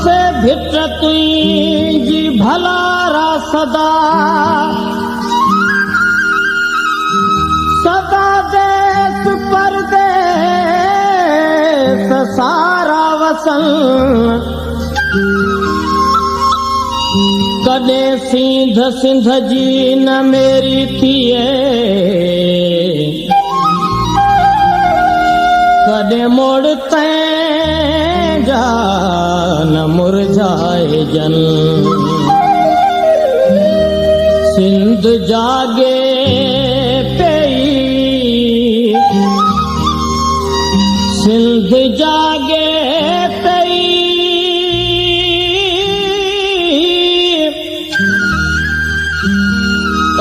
से भिट तुझी भलारा सदा सदा देश परदेश सारा वसन कदे सिंध सिंध जी न मेरी थिए कदे मोड़ते जा न मुरझाए जन सिंध जागे पेई सिंध जागे पेई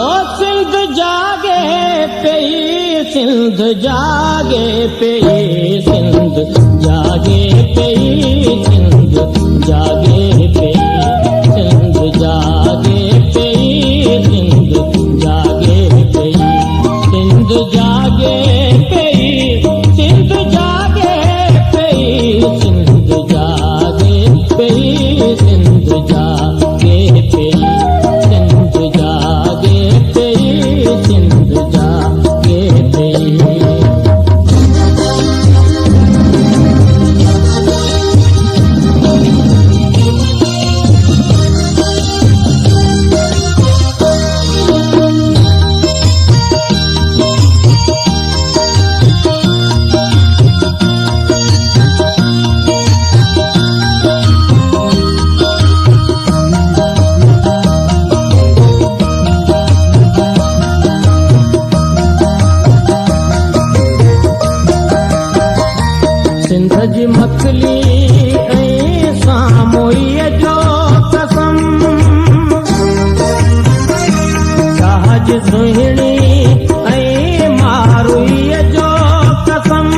ओ सिंध जागे पेई सिंध जागे पेई सिंध जागे पेई सिंध जागे पेई सिंध जागे पेई सिंध जागे पेई सिंध जागे पेई सिंध जागे पेई सिंध जागे पेई सिंध जागे पेई सिंध जागे पेई सिंध जागे पेई सिंध जी मखली ऐं सामोईअ जो कसम जहाज सुहिणी ऐं मारुईअ जो कसम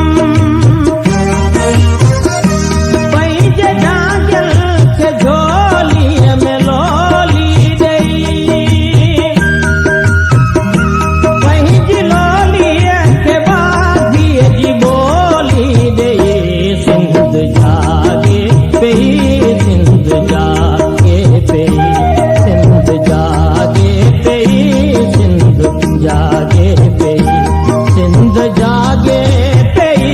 पंहिंजे जांगिल खे झोलीअ में लोली ॾेई पंहिंजी लोलीअ खे बाधीअ जी ॿोली ॾेई सिंध जागे पेई सिंध जागे पेई सिंध जागे पेई सिंध जागे पेई सिंध जागे पेई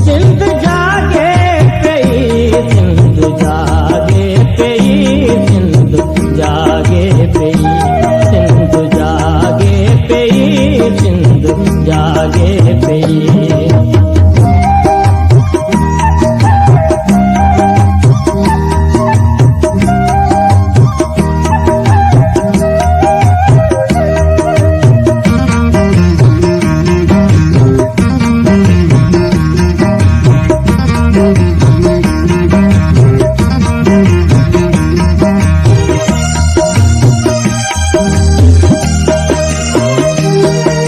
सिंध जागे पेई सिंध जागे पेई सिंध जागे पेई सिंध जागे पेई सिंध जागे पेई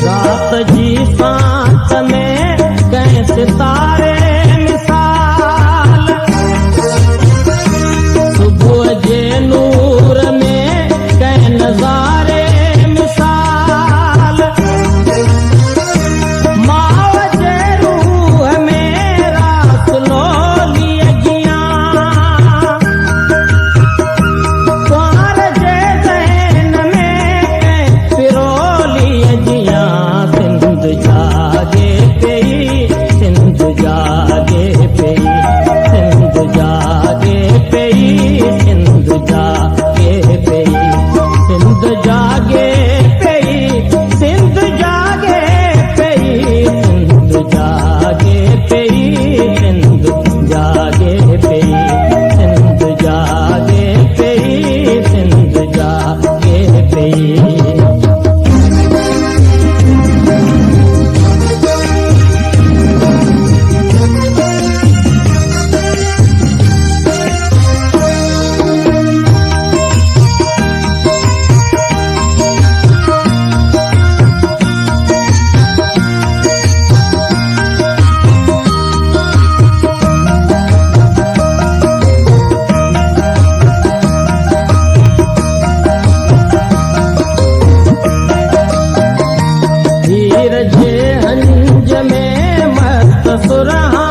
रात जी सांस में कहीं सितारे मिसाल सुबह जे नूर में कहीं नजारे मिसाल माव जे रूह में रास लोलीअ जियां कुंवर जे ज़हन में कहीं फिरोलीअ जियां सिंध जागे पेई सिंध जागे पेई सिंध जागे पेई सिंध जागे पेई सिंध जागे पेई सिंध जागे पेई सिंध जागे पेई सिंध जागे पेई सिंध जागे पेई सिंध जागे पेई हीर जे हंज में मस्त सुरहा